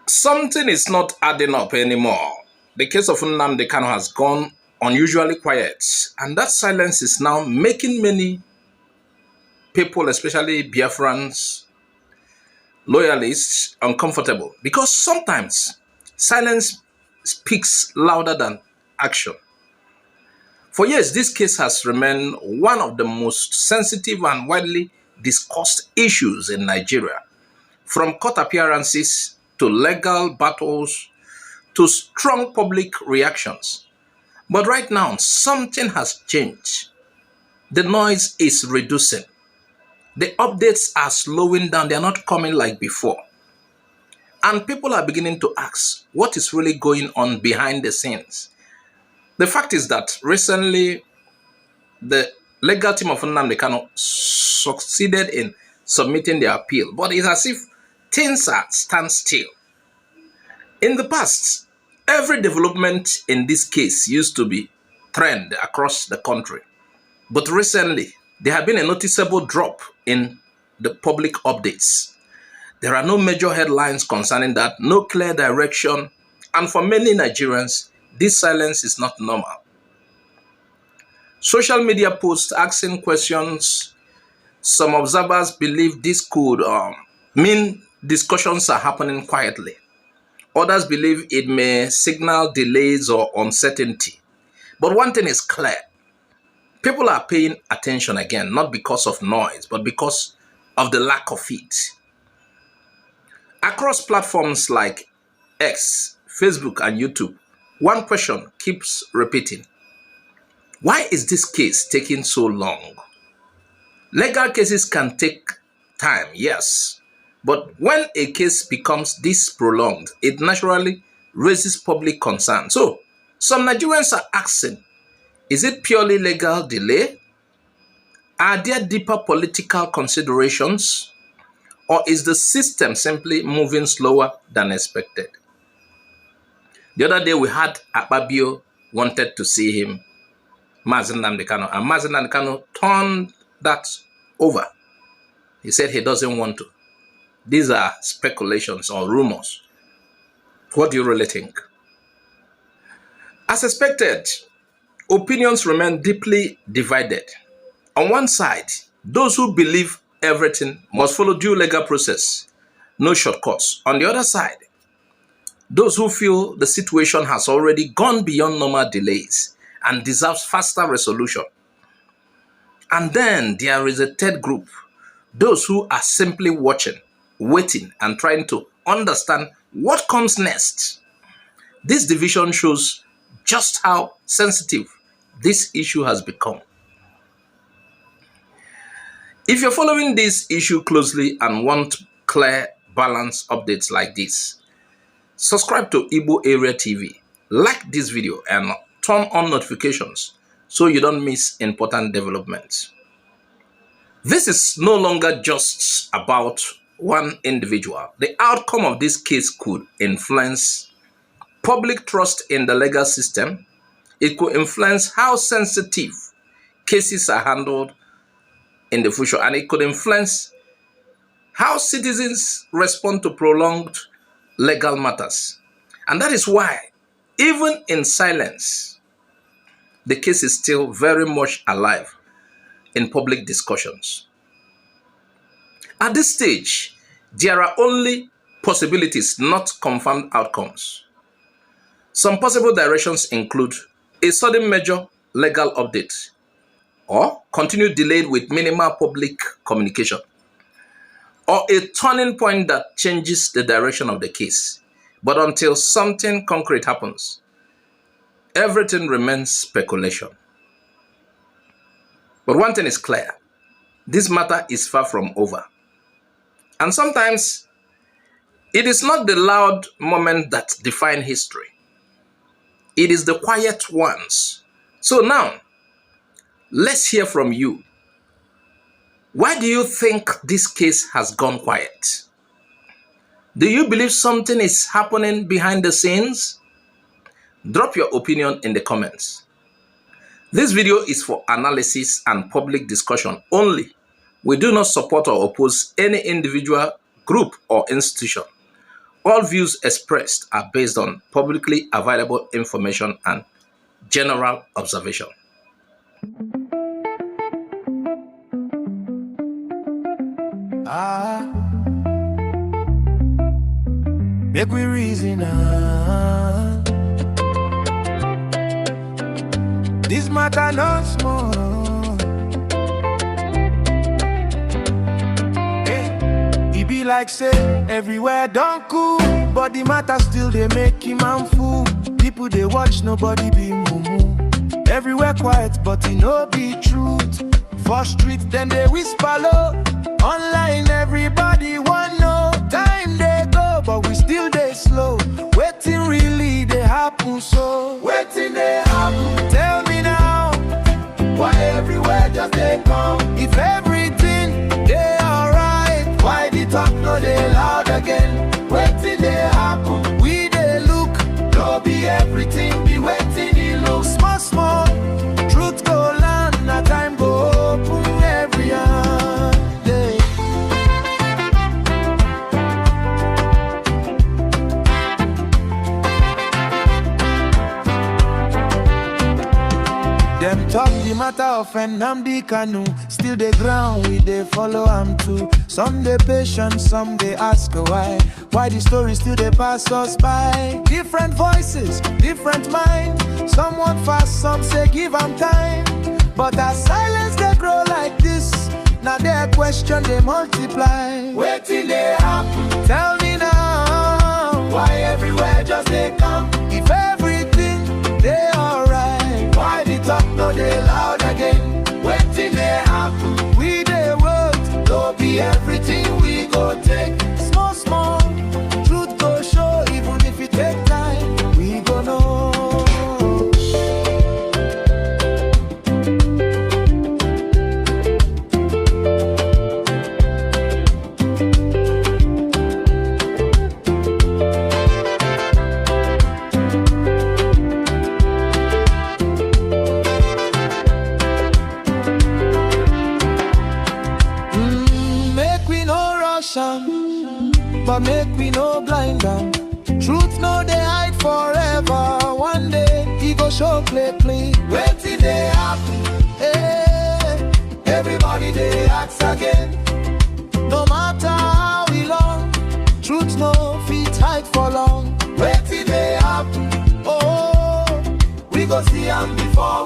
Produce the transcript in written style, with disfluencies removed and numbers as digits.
Something is not adding up anymore. The case of Nnamdi Kanu has gone unusually quiet, and that silence is now making many people, especially Biafrans, loyalists, uncomfortable because sometimes silence speaks louder than action. For years, this case has remained one of the most sensitive and widely discussed issues in Nigeria, from court appearances to legal battles to strong public reactions. But right now, something has changed. The noise is reducing. The updates are slowing down. They are not coming like before. And people are beginning to ask, what is really going on behind the scenes? The fact is that recently, the legal team of Nnamdi Kanu succeeded in submitting their appeal, but it's as if things are standstill. In the past, every development in this case used to be trend across the country. But recently, there have been a noticeable drop in the public updates. There are no major headlines concerning that, no clear direction, and for many Nigerians, this silence is not normal. Social media posts asking questions. Some observers believe this could mean discussions are happening quietly. Others believe it may signal delays or uncertainty. But one thing is clear. People are paying attention again, not because of noise, but because of the lack of it. Across platforms like X, Facebook, and YouTube, one question keeps repeating. Why is this case taking so long? Legal cases can take time, yes. But when a case becomes this prolonged, it naturally raises public concern. So, some Nigerians are asking, is it purely legal delay? Are there deeper political considerations? Or is the system simply moving slower than expected? The other day we had Akpabio wanted to see him, Nnamdi Kanu, and Nnamdi Kanu turned that over. He said he doesn't want to. These are speculations or rumors. What do you really think? As expected, opinions remain deeply divided. On one side, those who believe everything must follow due legal process, no shortcuts. On the other side, those who feel the situation has already gone beyond normal delays and deserves faster resolution. And then there is a third group, those who are simply watching, waiting, and trying to understand what comes next. This division shows just how sensitive this issue has become. If you're following this issue closely and want clear, balanced updates like this, subscribe to Igbo Area TV, like this video, and turn on notifications so you don't miss important developments. This is no longer just about one individual. The outcome of this case could influence public trust in the legal system. It could influence how sensitive cases are handled in the future, and it could influence how citizens respond to prolonged legal matters. And that is why, even in silence, the case is still very much alive in public discussions. At this stage, there are only possibilities, not confirmed outcomes. Some possible directions include a sudden major legal update, or continued delay with minimal public communication, or a turning point that changes the direction of the case. But until something concrete happens, everything remains speculation. But one thing is clear, this matter is far from over. And sometimes, it is not the loud moments that define history. It is the quiet ones. So now, let's hear from you. Why do you think this case has gone quiet? Do you believe something is happening behind the scenes? Drop your opinion in the comments. This video is for analysis and public discussion only. We do not support or oppose any individual, group, or institution. All views expressed are based on publicly available information and general observation. Make we reason this matter no small. It be like say everywhere don't cool, but the matter still they make him man fool. People they watch, nobody be mumu. Everywhere quiet, but it no be truth. For street, then they whisper low. Online, everybody want know. Time they go, but we still they slow. Waiting really they happen so. Waiting they happen. Tell me now, why everywhere just they come? If everything they alright, why the talk no they loud again? Waiting they happen. We they look, no be everything be waiting in look. Small small, truth go land, na time go open every day. Them talk the matter of Nnamdi Kanu. Still the ground we they follow am too. Some they patient, some they ask why. Why the story still they pass us by. Different voices, different mind. Some want fast, some say give them time. But as silence they grow like this, now their question they multiply. Wait till they happen. Tell me now, why everywhere just they come? If everything they alright, why the talk no they loud again? Wait till they happen. We they work, don't be everything we go take. Small small, truth go show. Even if it take time, we go know. But make we no blind down. Truth no they hide forever. One day he go show clearly. Wait till they happen. Hey, everybody they ask again. No matter how we long, truth no fit hide for long. Wait till they happen. Oh, we go see them before